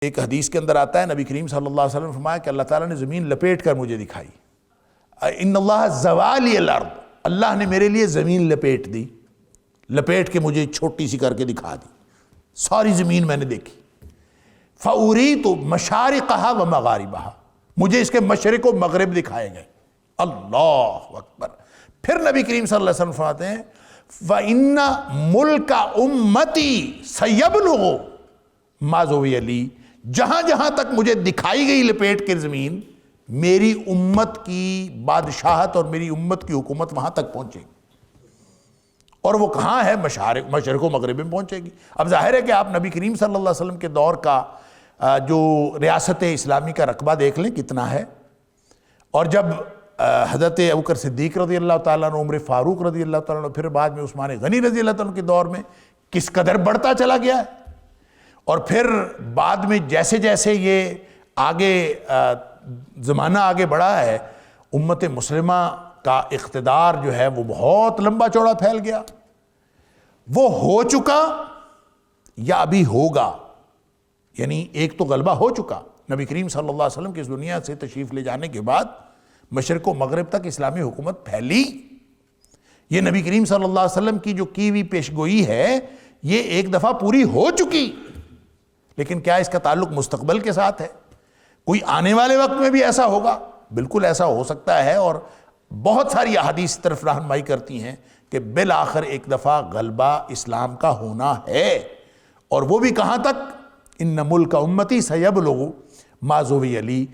ایک حدیث کے اندر آتا ہے، نبی کریم صلی اللہ علیہ وسلم نے فرمایا کہ اللہ تعالیٰ نے زمین لپیٹ کر مجھے دکھائی. ان اللہ زوالی الارض، اللہ نے میرے لیے زمین لپیٹ دی، لپیٹ کے مجھے چھوٹی سی کر کے دکھا دی، ساری زمین میں نے دیکھی. فَأُرِيتُ مَشَارِقَهَا وَمَغَارِبَهَا، مجھے اس کے مشرق و مغرب دکھائے گئے. اللہ اکبر. پھر نبی کریم صلی اللہ علیہ وسلم فرماتے ہیں وَإِنَّ مُلْكَ أُمَّتِي سَيَبْلُغُ مَا زُوِّيَ لِي، جہاں جہاں تک مجھے دکھائی گئی لپیٹ کے زمین، میری امت کی بادشاہت اور میری امت کی حکومت وہاں تک پہنچے گی. اور وہ کہاں ہے؟ مشرق و مغرب میں پہنچے گی. اب ظاہر ہے کہ آپ نبی کریم صلی اللہ علیہ وسلم کے دور کا جو ریاست اسلامی کا رقبہ دیکھ لیں کتنا ہے. اور جب حضرت ابوبکر صدیق رضی اللہ تعالیٰ عنہ، عمر فاروق رضی اللہ تعالیٰ عنہ، پھر بعد میں عثمان غنی رضی اللہ تعالیٰ عنہ کے دور میں کس قدر بڑھتا چلا گیا ہے. اور پھر بعد میں جیسے جیسے یہ آگے زمانہ آگے بڑھا ہے، امت مسلمہ کا اقتدار جو ہے وہ بہت لمبا چوڑا پھیل گیا. وہ ہو چکا یا ابھی ہوگا، یعنی ایک تو غلبہ ہو چکا. نبی کریم صلی اللہ علیہ وسلم کی اس دنیا سے تشریف لے جانے کے بعد مشرق و مغرب تک اسلامی حکومت پھیلی. یہ نبی کریم صلی اللہ علیہ وسلم کی جو کی ہوئی پیشگوئی ہے یہ ایک دفعہ پوری ہو چکی. لیکن کیا اس کا تعلق مستقبل کے ساتھ ہے؟ کوئی آنے والے وقت میں بھی ایسا ہوگا؟ بالکل ایسا ہو سکتا ہے. اور بہت ساری احادیث طرف رہنمائی کرتی ہیں کہ بالآخر ایک دفعہ غلبہ اسلام کا ہونا ہے. اور وہ بھی کہاں تک؟ ان ملک امتی سیبلغ ما زوی لی،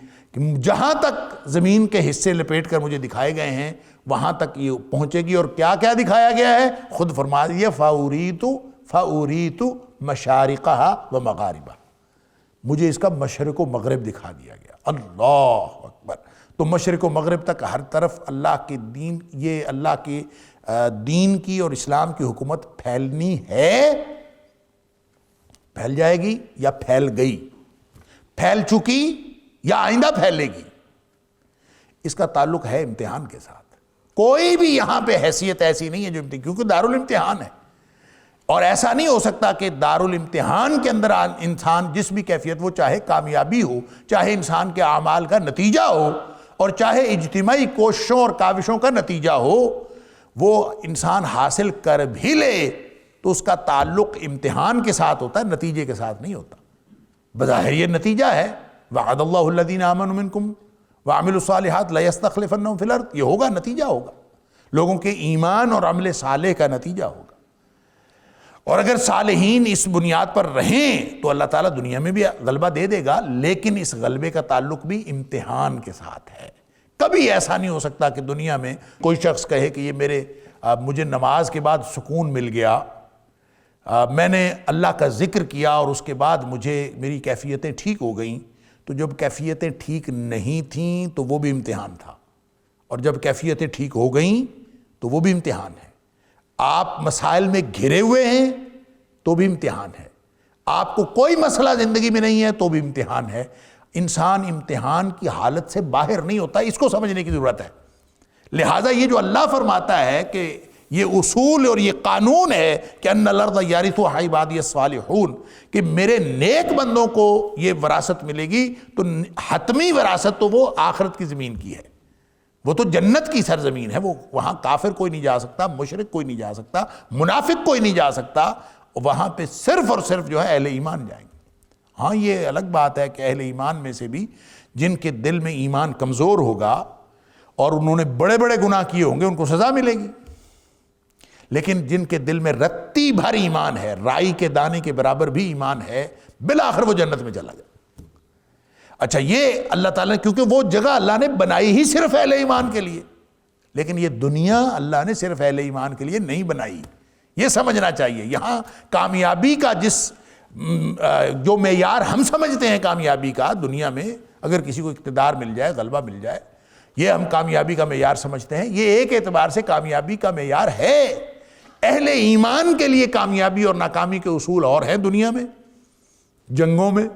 جہاں تک زمین کے حصے لپیٹ کر مجھے دکھائے گئے ہیں وہاں تک یہ پہنچے گی. اور کیا کیا دکھایا گیا ہے خود فرما دیے فَأُرِيتُ مَشَارِقَهَا وَمَغَارِبَهَا، مجھے اس کا مشرق و مغرب دکھا دیا گیا. اللہ اکبر. تو مشرق و مغرب تک ہر طرف اللہ کے دین، یہ اللہ کے دین کی اور اسلام کی حکومت پھیلنی ہے. پھیل جائے گی یا پھیل گئی، پھیل چکی یا آئندہ پھیلے گی. اس کا تعلق ہے امتحان کے ساتھ. کوئی بھی یہاں پہ حیثیت ایسی نہیں ہے جو کیونکہ دارالامتحان ہے. اور ایسا نہیں ہو سکتا کہ دارالامتحان کے اندر انسان جس بھی کیفیت، وہ چاہے کامیابی ہو، چاہے انسان کے اعمال کا نتیجہ ہو، اور چاہے اجتماعی کوششوں اور کاوشوں کا نتیجہ ہو، وہ انسان حاصل کر بھی لے تو اس کا تعلق امتحان کے ساتھ ہوتا ہے، نتیجے کے ساتھ نہیں ہوتا. بظاہر یہ نتیجہ ہے وعد اللہ الذین آمنوا منکم وعملوا الصالحات لیستخلفنہم فی الارض، یہ ہوگا، نتیجہ ہوگا، لوگوں کے ایمان اور عمل صالح کا نتیجہ ہوگا. اور اگر صالحین اس بنیاد پر رہیں تو اللہ تعالیٰ دنیا میں بھی غلبہ دے دے گا. لیکن اس غلبے کا تعلق بھی امتحان کے ساتھ ہے. کبھی ایسا نہیں ہو سکتا کہ دنیا میں کوئی شخص کہے کہ یہ مجھے نماز کے بعد سکون مل گیا، میں نے اللہ کا ذکر کیا اور اس کے بعد میری کیفیتیں ٹھیک ہو گئیں. تو جب کیفیتیں ٹھیک نہیں تھیں تو وہ بھی امتحان تھا، اور جب کیفیتیں ٹھیک ہو گئیں تو وہ بھی امتحان ہے. آپ مسائل میں گھرے ہوئے ہیں تو بھی امتحان ہے، آپ کو کوئی مسئلہ زندگی میں نہیں ہے تو بھی امتحان ہے. انسان امتحان کی حالت سے باہر نہیں ہوتا، اس کو سمجھنے کی ضرورت ہے. لہٰذا یہ جو اللہ فرماتا ہے کہ یہ اصول اور یہ قانون ہے کہ ان الارض یرثها عبادی الصالحون، کہ میرے نیک بندوں کو یہ وراثت ملے گی، تو حتمی وراثت تو وہ آخرت کی زمین کی ہے، وہ تو جنت کی سرزمین ہے. وہ وہاں کافر کوئی نہیں جا سکتا، مشرک کوئی نہیں جا سکتا، منافق کوئی نہیں جا سکتا. وہاں پہ صرف اور صرف جو ہے اہل ایمان جائیں گے. ہاں یہ الگ بات ہے کہ اہل ایمان میں سے بھی جن کے دل میں ایمان کمزور ہوگا اور انہوں نے بڑے بڑے گناہ کیے ہوں گے ان کو سزا ملے گی. لیکن جن کے دل میں رتی بھر ایمان ہے، رائی کے دانے کے برابر بھی ایمان ہے، بالآخر وہ جنت میں چلا جائے. اچھا، یہ اللہ تعالیٰ نے، کیونکہ وہ جگہ اللہ نے بنائی ہی صرف اہل ایمان کے لیے، لیکن یہ دنیا اللہ نے صرف اہل ایمان کے لیے نہیں بنائی. یہ سمجھنا چاہیے. یہاں کامیابی کا جو معیار ہم سمجھتے ہیں کامیابی کا دنیا میں، اگر کسی کو اقتدار مل جائے، غلبہ مل جائے، یہ ہم کامیابی کا معیار سمجھتے ہیں. یہ ایک اعتبار سے کامیابی کا معیار ہے. اہل ایمان کے لیے کامیابی اور ناکامی کے اصول اور ہیں دنیا میں، جنگوں میں،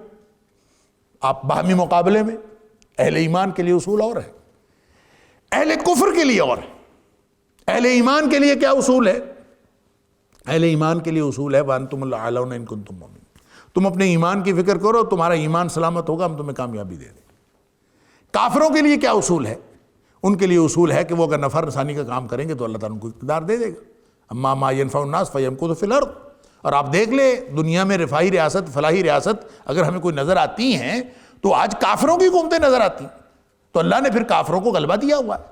آپ باہمی مقابلے میں. اہل ایمان کے لیے اصول اور ہیں، اہل کفر کے لیے اور ہیں. اہل ایمان کے لیے کیا اصول ہے؟ اہل ایمان کے لیے اصول ہے وَأَنْتُمُ الْأَعْلَوْنَ إِن كُنتُم مُؤْمِنِينَ، تم اپنے ایمان کی فکر کرو، تمہارا ایمان سلامت ہوگا، ہم تمہیں کامیابی دے دیں۔ کافروں کے لیے کیا اصول ہے؟ ان کے لیے اصول ہے کہ وہ اگر نفع رسانی کا کام کریں گے تو اللہ تعالیٰ ان کو اقتدار دے دے گا۔ اما ما ينفع الناس فيمكث في الارض۔ اور آپ دیکھ لیں دنیا میں رفاہی ریاست، فلاحی ریاست اگر ہمیں کوئی نظر آتی ہیں تو آج کافروں کی حکومتیں نظر آتی ہیں، تو اللہ نے پھر کافروں کو غلبہ دیا ہوا ہے۔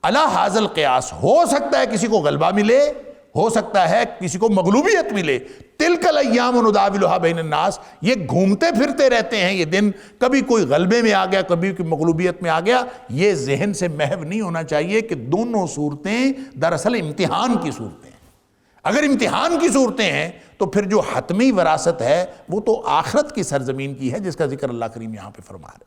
علی ھذا القیاس، ہو سکتا ہے کسی کو غلبہ ملے، ہو سکتا ہے کسی کو مغلوبیت ملے۔ تلک الایام نداولھا بین الناس، یہ گھومتے پھرتے رہتے ہیں یہ دن، کبھی کوئی غلبے میں آ گیا، کبھی کوئی مغلوبیت میں آ گیا۔ یہ ذہن سے محو نہیں ہونا چاہیے کہ دونوں صورتیں دراصل امتحان کی صورتیں ہیں۔ اگر امتحان کی صورتیں ہیں تو پھر جو حتمی وراثت ہے وہ تو آخرت کی سرزمین کی ہے، جس کا ذکر اللہ کریم یہاں پہ فرما رہے ہیں۔